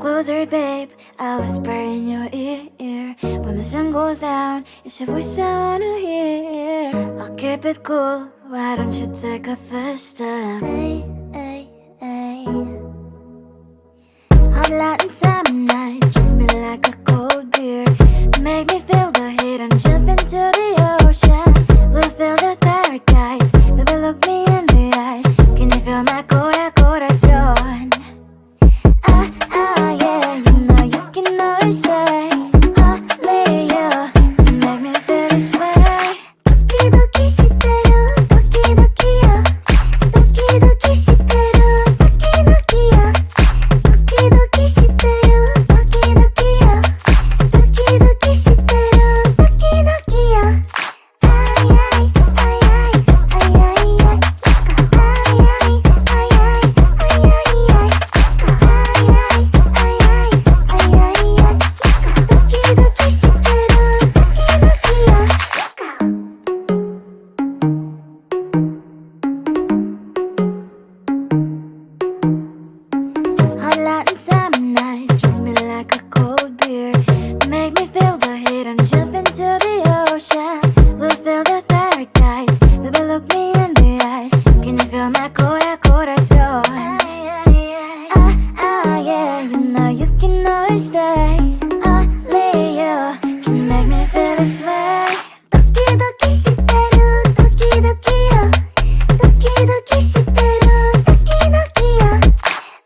closer, babe. I'll whisper in your ear. When the sun goes down, it's your voice I wanna hear. I'll keep it cool, why don't you take a first step? Hey, hey, hey. Hot light and summer nights, treat me like a cold beer. Make me feel the heat and jump into the ocean. We'll feel the paradise, baby look me in the eyes. Can you feel my corazón? Yeah, you know you can always stay. Only you can make me feel this way. Doki doki shiteru, doki doki yo. Doki doki shiteru, doki doki yo. Doki doki shiteru, doki doki yo. Doki doki shiteru, doki doki yo. Ay ay ay ay ay ay ay. Ay ay ay ay ay ay ay. Hot light and summer nights, treat me like a cold beer. Make me feel the heat and jump into the ocean. We'll feel the paradise, baby look me in the eyes. Can you feel my corazón? Yeah, you know you can always stay. Only you can make me feel this way. Doki doki shiteru, doki doki yo. Doki doki shiteru, doki doki yo.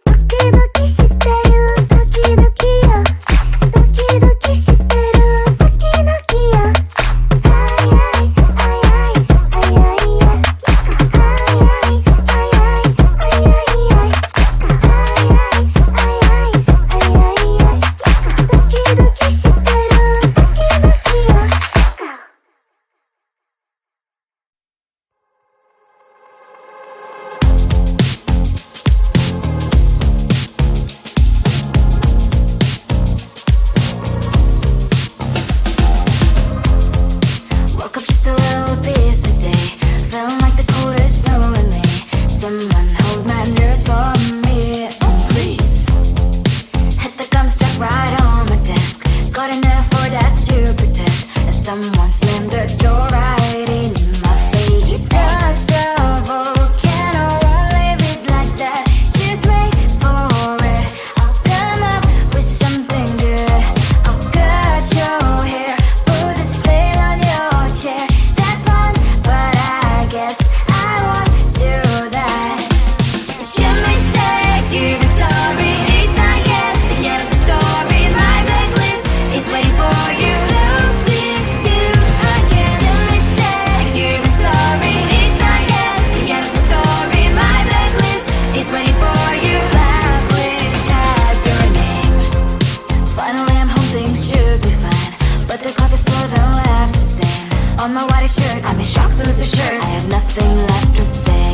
Doki doki shiteru, doki doki yo. Doki doki shiteru, doki doki yo. Ay ay ay ay ay ay ay. Ay ay ay ay ay ay ay. Ay ay ay ay ay ay ay. Doki doki shiteru, doki doki yo. Woke up just a little pissed today. Feeling like the coldest snow in me. Someone hold my nerves for me, oh please. Hit the gum stuck right on my desk. Got enough for that super test. And someone slammed the door right in my face. You touched the volcano, won't leave it like that. Just wait for it. I'll come up with something good. I'll cut your hair, put a stain on your chair. That's fun, but I guess I won't do that. It's your mistake, you've been sorry. It's not yet the end of the story. My blacklist is waiting for you. Losing you again. It's your mistake, you've been sorry. It's not yet the end of the story. My blacklist is waiting for you. Blacklist has your name. Finally I'm home, things should be fine. But the coffee still don't left to stain on my white shirt. I'm in shock, so lose the shirt. I have nothing left to say.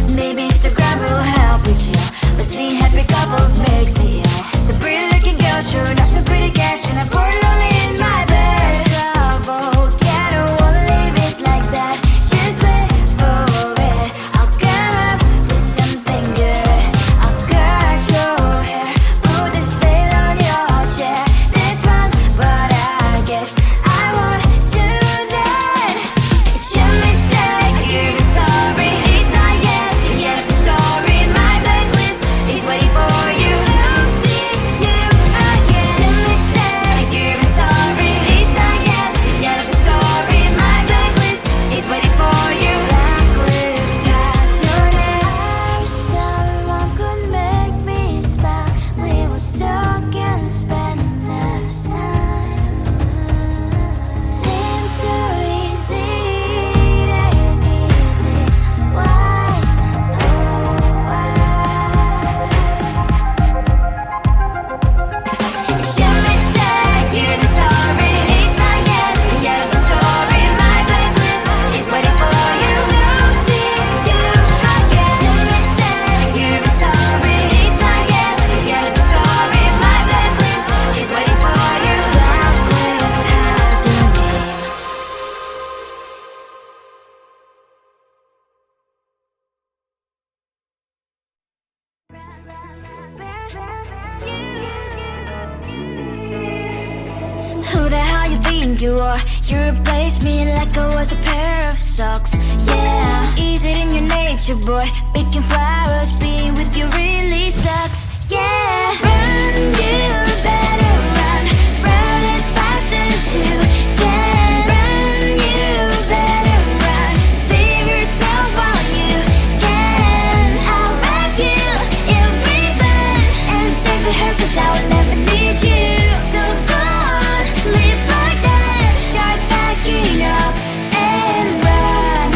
Maybe Instagram will help me chill, but seeing happy couples makes me ill. So pretty looking girl, sure enough, some pretty cash, and I'm pouring lonely in my bed. Volcano, won't leave it like that. Just wait for it. I'll come up with something good. I'll cut your hair, put the stain on your chair. That's fun, but I guess I won't do that. It's your mistake. You replaced me like I was a pair of socks. Yeah, is it in your nature, boy? Picking flowers, being with you really sucks. Yeah, run, you better run. Run as fast as you can. Run, you better run. Save yourself while you can. I'll wrap you in ribbon and send to her, 'cause I will never need you. So go on, live like that. Start backing up and run.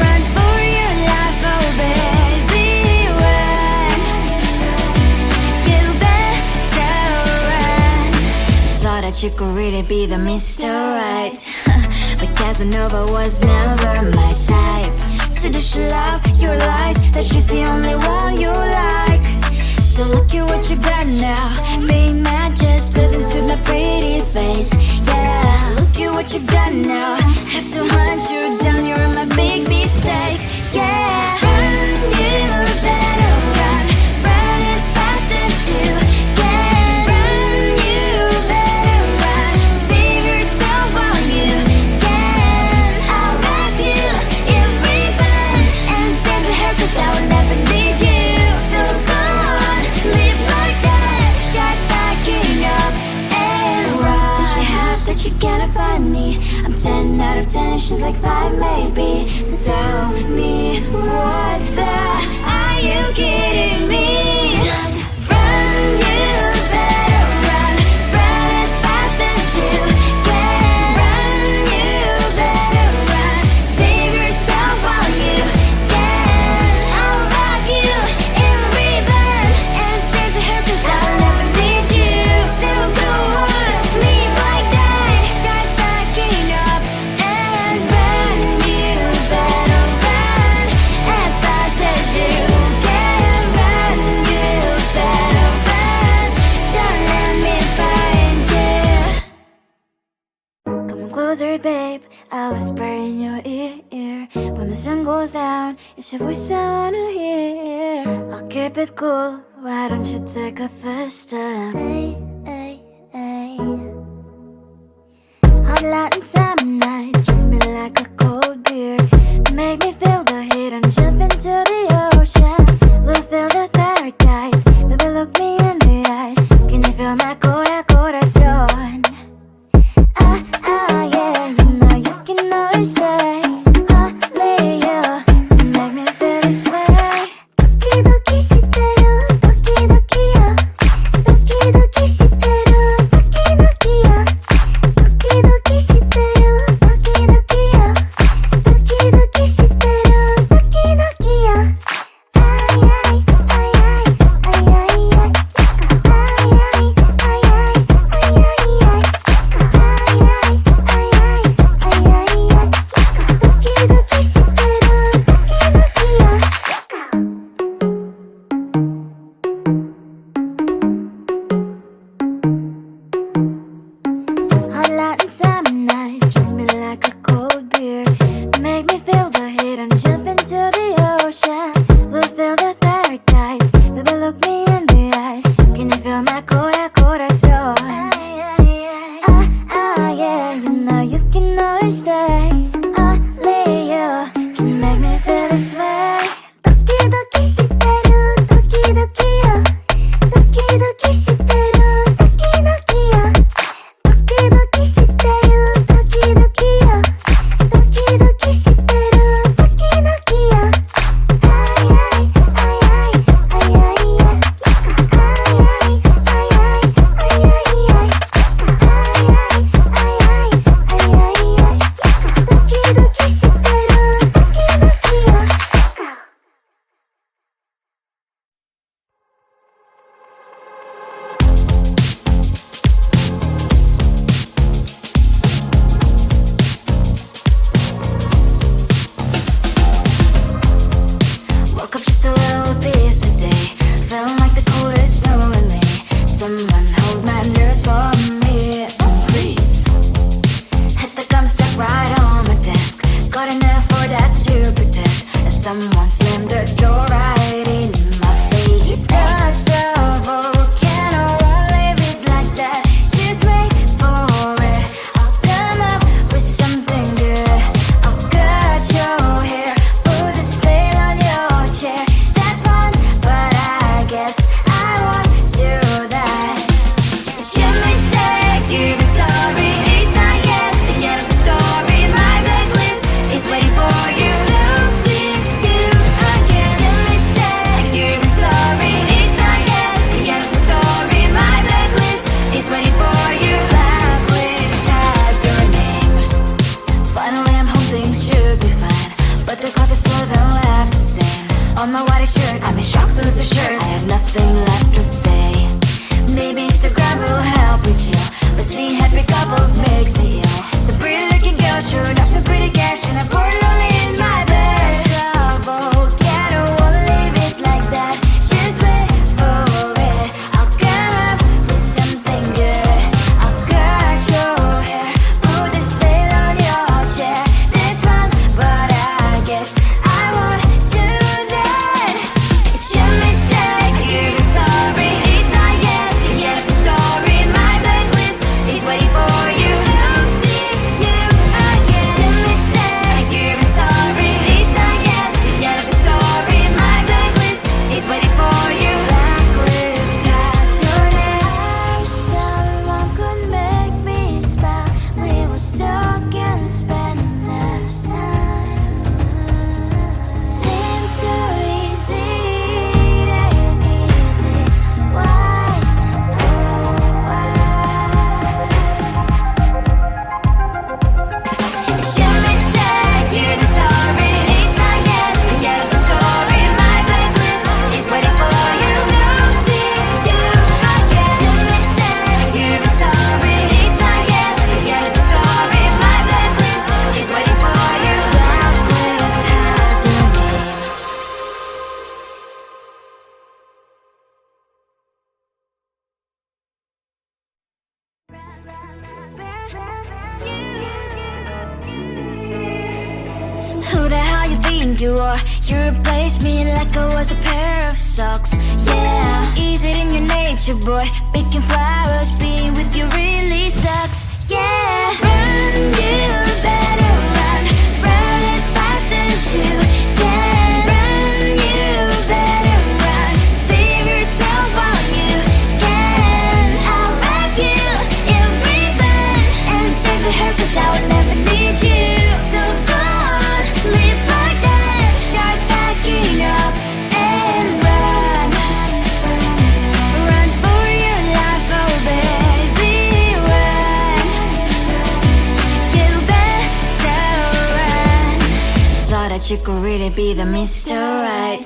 Run for your life, oh baby, run. You better run. Thought that you could really be the Mr. Right, but Casanova was never my type. So does she love your lies, that she's the only one you like? So look at what you've done now. Being mad just doesn't suit my pretty face. Yeah, look at what you've done now. Have to hunt you down, you're my big mistake. Yeah, run, you better run. Run as fast as you can. Run, you better run. Save yourself while you can. I'll wrap you in ribbon and send to her, 'cause I will never need you. So go on, live like that. Start backing up and run. Does she have that you cannot find me? I'm 10 out of 10, she's like 5 maybe. So tell me, what the are you kidding me? Run, you better run. Run as fast as you can. Run, you better run. Save yourself while you can. I'll wrap you in ribbon and send to her, 'cause I'll never need you. So go on, live like that. Start backing up and run. You better run as fast as you can. Run, you better run. Don't let me find you. Come closer, babe, I'll whisper in your ear. When the sun goes down, it's your voice I wanna hear. I'll keep it cool, why don't you take a first step? Hey, hey, hey. Hot light and summer nights, treat me like a cold beer. Make me feel the heat and jump into the ocean. We'll feel the paradise, baby, look me in the eyes. Can you feel my corazón? Yeah, you know you can always say only you can make me feel this way. Doki doki shiteru, doki doki yo. Doki doki shiteru, doki doki yo. Doki doki shiteru, doki doki yo. Doki doki shiteru, doki doki yo. Ay ay ay ay ay ay ay. You replaced me like I was a pair of socks. Yeah, ease it in your nature, boy. Picking flowers, being with you really sucks. Yeah, run, you better run. Run as fast as you can. Run, you better run. Save yourself while you can. I'll wrap you in ribbon and send to her, 'cause I would never need you. So go on, live like that. Start backing up and run. Run for your life, oh baby, run. You better run. Thought that you could really be the Mr. Right,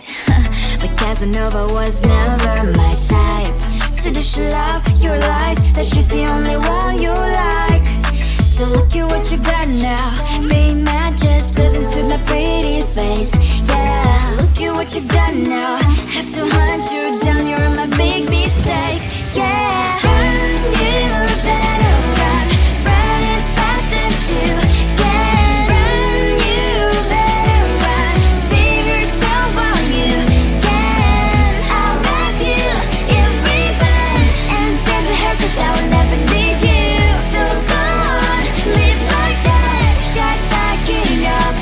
but Casanova was never my type. So does she love your lies, that she's the only one you like? So look at what you've done now. Being mad just doesn't suit my pretty face. Yeah, look at what you've done now. Have to hunt you down, you're my big mistake. Yeah, run, you better run. Run as fast as you can. Run, you better run. Save yourself while you can. I'll wrap you in ribbon and send to her, 'cause I will never need you. So go on, live like that. Start backing up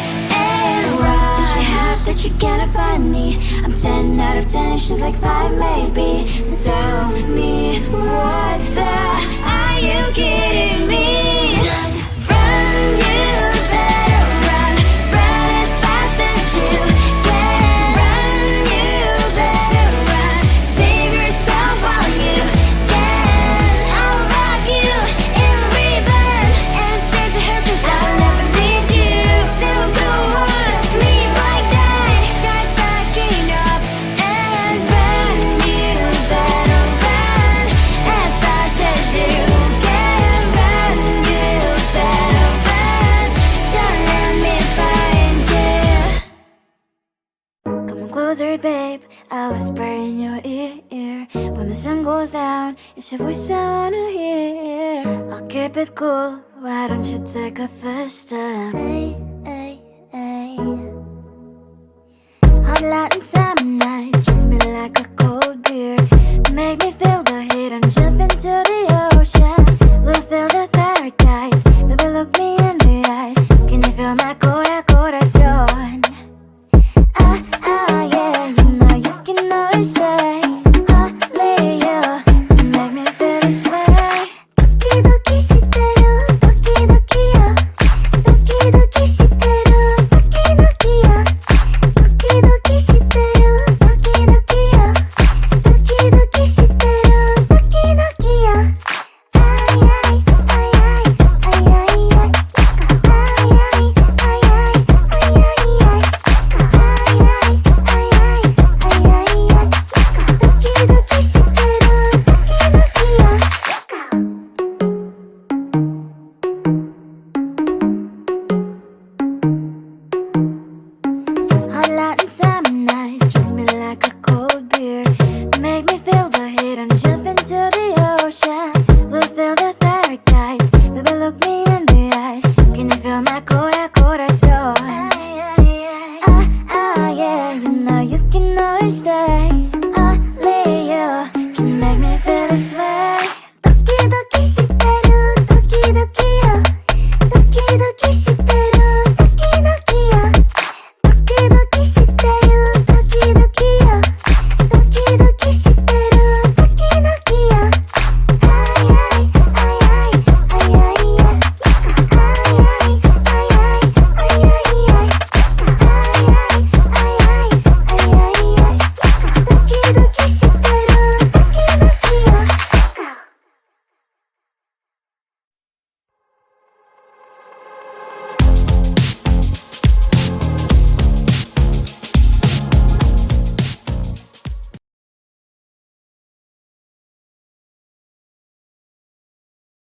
and run. Does she have that you cannot find me? I'm 10 out of 10, she's like 5 maybe. So tell me, what the are you kidding me? Run, you better run. Run as fast as you can. Run, you better run. Save yourself while you can. I'll wrap you in ribbon and send to her, 'cause I'll never need you. So go on, live like that. Start backing up and run. You better run as fast as you can. Run, you better run. Don't let me find you. Come on closer, babe, I'll whisper in your ear. When the sun goes down, it's your voice I wanna hear. I'll keep it cool, why don't you take a first step? Hey, hey, hey. Hot Latin summer nights, treat me like a cold beer. Make me feel the heat and jump into the ocean. We'll feel the paradise, baby look me in the eyes. Can you feel my corazón? Ah, ah, yeah, you know you can always stay. Only you can make me feel this way. Doki doki shiteru, doki doki yo. Doki doki shiteru, doki doki yo. Doki doki shiteru, doki doki yo. Doki doki shiteru, doki doki yo. Ay ay ay ay ay ay ay. Ay ay ay ay ay ay ay. Ay ay ay ay ay ay ay. Doki doki shiteru, doki doki yo. Hot Latin summer nights, treat me like a cold beer. Make me feel the heat and jump into the ocean. We'll feel the paradise, baby look me in the eyes. Can you feel my corazón? Ah, ah, yeah, you know you can always stay. Only you can make me